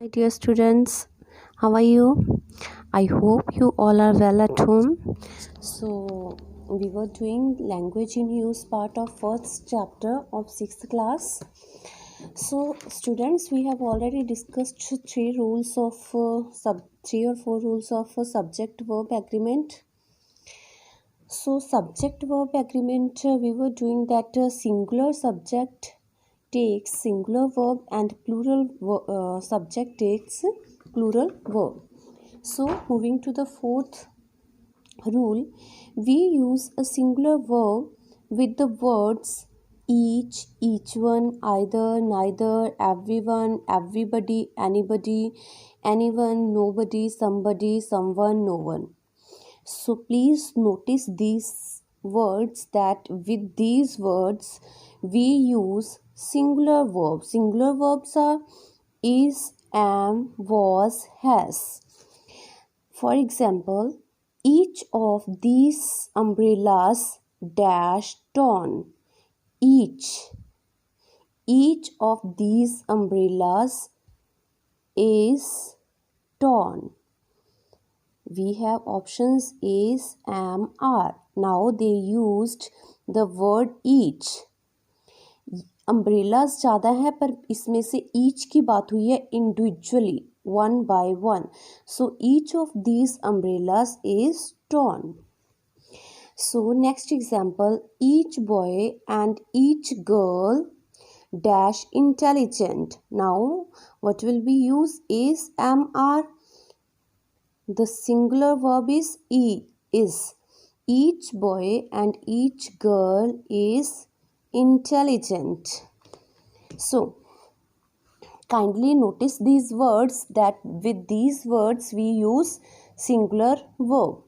My dear students, how are you? I hope you all are well at home. So, we were doing language in use part of first chapter of 6th class. So, students, we have already discussed three or four rules of subject verb agreement. So, subject verb agreement, we were doing that singular subject takes singular verb and plural subject takes plural verb. So, moving to the fourth rule, we use a singular verb with the words each, each one, either, neither, everyone, everybody, anybody, anyone, nobody, somebody, someone, no one. So please notice these words that with these words we use singular verbs. Singular verbs are is, am, was, has. For example, each of these umbrellas dash torn. Each. Each of these umbrellas is torn. We have options is, am, are. Now they used the word each. Umbrellas ज़्यादा है पर इसमें से each की बात हुई है individually one by one. So each of these umbrellas is torn. So next example, each boy and each girl dash intelligent. Now what will be used is, am, are. The singular verb is is. Each boy and each girl is intelligent. So kindly notice these words that with these words we use singular verb.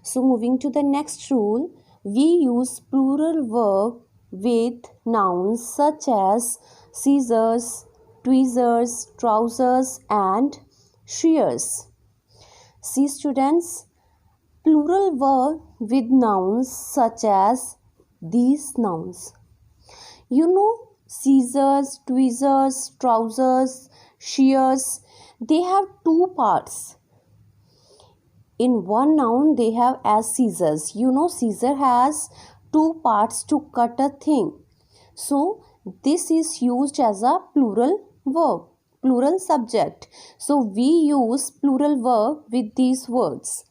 So moving to the next rule, we use plural verb with nouns such as scissors, tweezers, trousers and shears. See students, plural verb with nouns such as these nouns. You know, scissors, tweezers, trousers, shears, they have two parts. In one noun they have as scissors. You know, scissor has two parts to cut a thing. So this is used as a plural verb, plural subject. So we use plural verb with these words.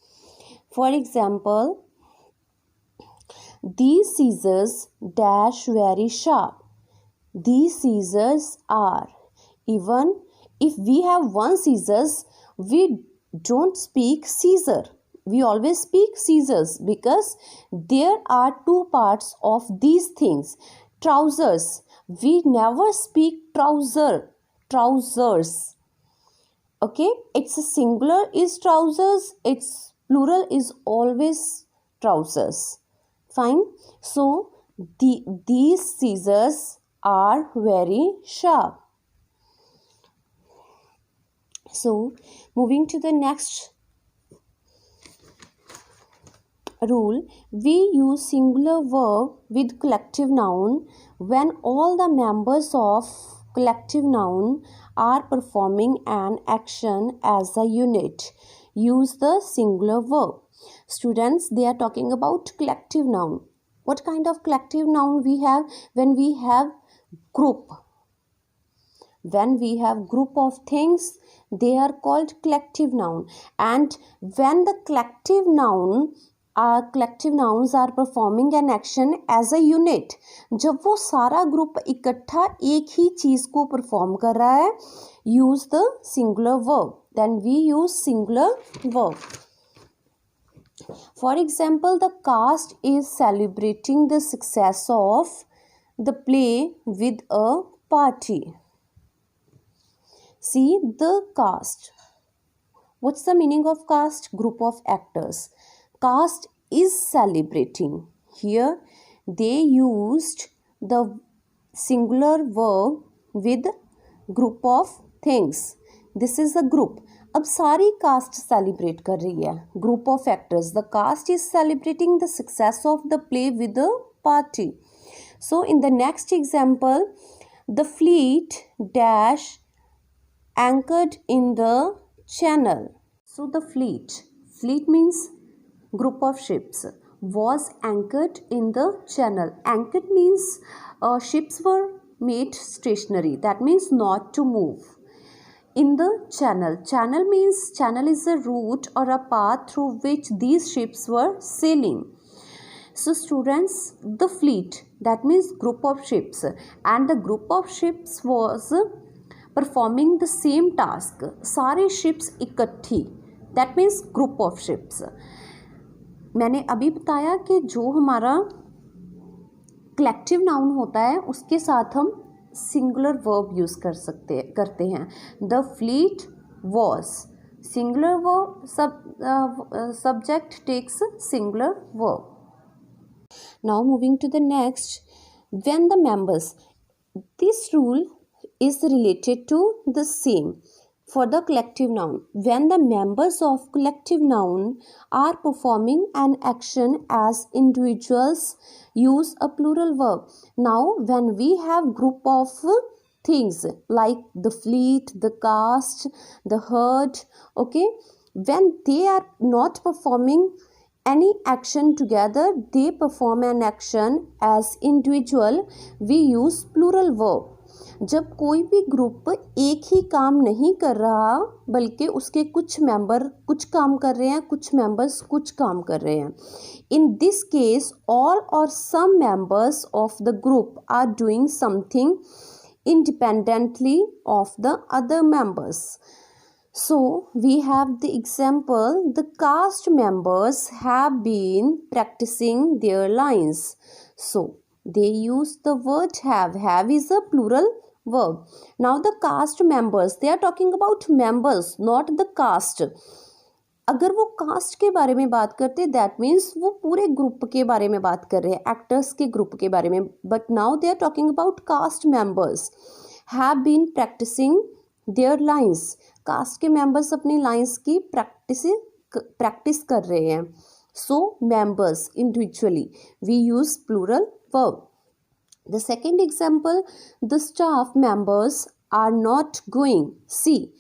For example, these scissors dash very sharp. These scissors are. Even if we have one scissors, we don't speak scissor. We always speak scissors because there are two parts of these things. Trousers, we never speak trousers. Okay, it's a singular is trousers, its plural is always trousers. Fine. So these scissors are very sharp. So moving to the next rule, we use singular verb with collective noun when all the members of collective noun are performing an action as a unit. Use the singular verb. Students, they are talking about collective noun. What kind of collective noun we have? When we have group. When we have group of things, they are called collective noun. And when the collective nouns are performing an action as a unit, जब वो सारा group इकट्ठा एक ही चीज को perform कर रहा है, use the singular verb. Then we use singular verb. For example, the cast is celebrating the success of the play with a party. See the cast. What's the meaning of cast? Group of actors. Cast is celebrating. Here they used the singular verb with group of things. This is a group. अब सारी cast celebrate कर रही है. Group of actors. The cast is celebrating the success of the play with a party. So in the next example, the fleet dash anchored in the channel. So the fleet means group of ships, was anchored in the channel. Anchored means ships were made stationary, that means not to move. In the channel means channel is a route or a path through which these ships were sailing. So students, the fleet, that means group of ships, and the group of ships was performing the same task. सारे ships इकट्ठी, that means group of ships. मैंने अभी बताया कि जो हमारा collective noun होता है उसके साथ हम सिंगुलर वर्ब यूज़ करते हैं. The fleet was, singular verb, subject takes singular verb. Now moving to the next, when the members, this rule is related to the same for the collective noun. When the members of collective noun are performing an action as individuals, use a plural verb. Now when we have group of things like the fleet, the caste, the herd, okay, when they are not performing any action together, they perform an action as individual, we use plural verb. जब कोई भी group एक ही काम नहीं कर रहा बल्कि उसके कुछ मेंबर कुछ काम कर रहे हैं, कुछ मेंबर्स कुछ काम कर रहे हैं, in this case all or some members of the group are doing something independently of the other members. So we have the example, the caste members have been practicing their lines. So they use the word have. Have is a plural verb. Now the caste members, they are talking about members, not the caste. अगर वो cast के बारे में बात करते that means वो पूरे group के बारे में बात कर रहे हैं, एक्टर्स के ग्रुप के बारे में. But now they are talking about cast members have been practising their lines. Cast के मेंबर्स अपनी लाइन्स की प्रैक्टिस कर रहे हैं. So members individually, we use plural verb. The second example, the staff members are not going. See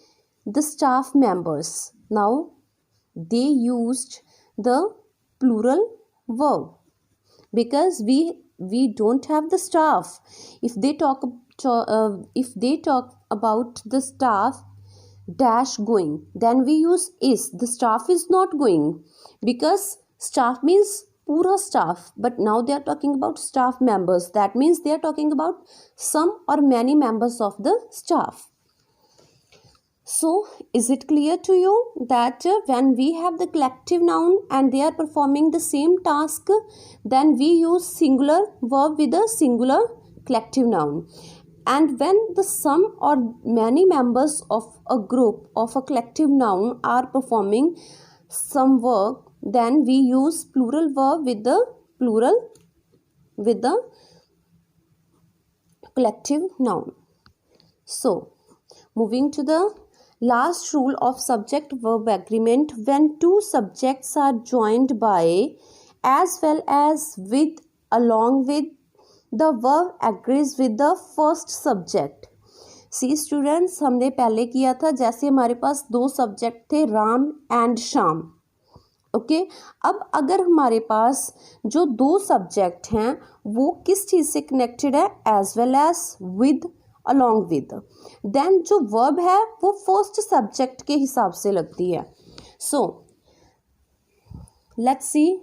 the staff members, now they used the plural verb because we don't have the staff. If they talk about the staff dash going, then we use is. The staff is not going because staff means pura staff, but now they are talking about staff members. That means they are talking about some or many members of the staff. So is it clear to you that when we have the collective noun and they are performing the same task, then we use singular verb with a singular collective noun. And when the some or many members of a group of a collective noun are performing some work, then we use plural verb with the collective noun. So moving to the last rule of subject verb agreement, when two subjects are joined by as well as with along with, the verb agrees with the first subject. See students, हमने पहले किया था जैसे हमारे पास दो subject थे Ram and Shyam. Okay अब अगर हमारे पास जो दो सब्जेक्ट हैं वो किस चीज़ से कनेक्टेड है, as well as with, along with, then जो verb है वो फर्स्ट सब्जेक्ट के हिसाब से लगती है. So let's see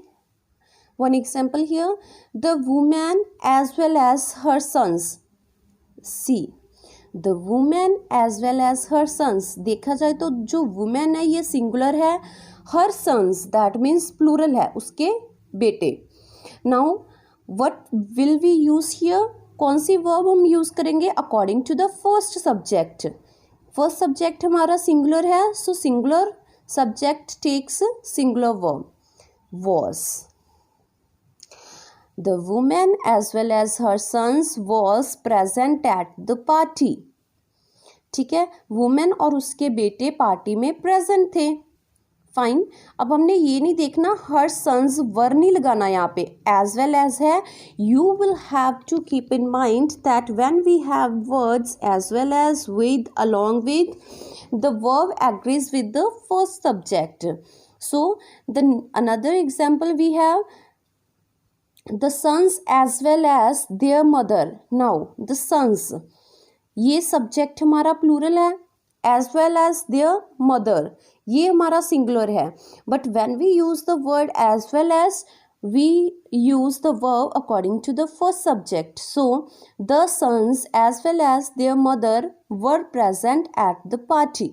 one example here. The woman as well as her sons. See, the woman as well as her sons, देखा जाए तो जो woman है ये सिंगुलर है, her sons that means plural है, उसके बेटे. Now what will we use here? कौन सी वर्ब हम यूज़ करेंगे according to the first subject. First subject हमारा सिंगुलर है, so singular subject takes singular verb was. The women as well as her sons was present at the party. ठीक है, women और उसके बेटे पार्टी में प्रेजेंट थे. फाइन। अब हमने ये नहीं देखना हर सन्स वर नहीं लगाना यहाँ पे, एज वेल एज है। You will have to keep in mind that when we have words as well as with along with, the verb agrees with the first subject. So the another example we have the sons as well as their mother. Now the sons, ये subject हमारा plural है, as well as their mother ये हमारा singular है. But when we use the word as well as, we use the verb according to the first subject. So the sons as well as their mother were present at the party.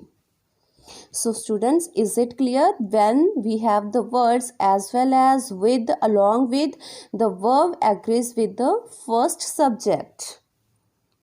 So students, is it clear? When we have the words as well as with, along with, the verb agrees with the first subject.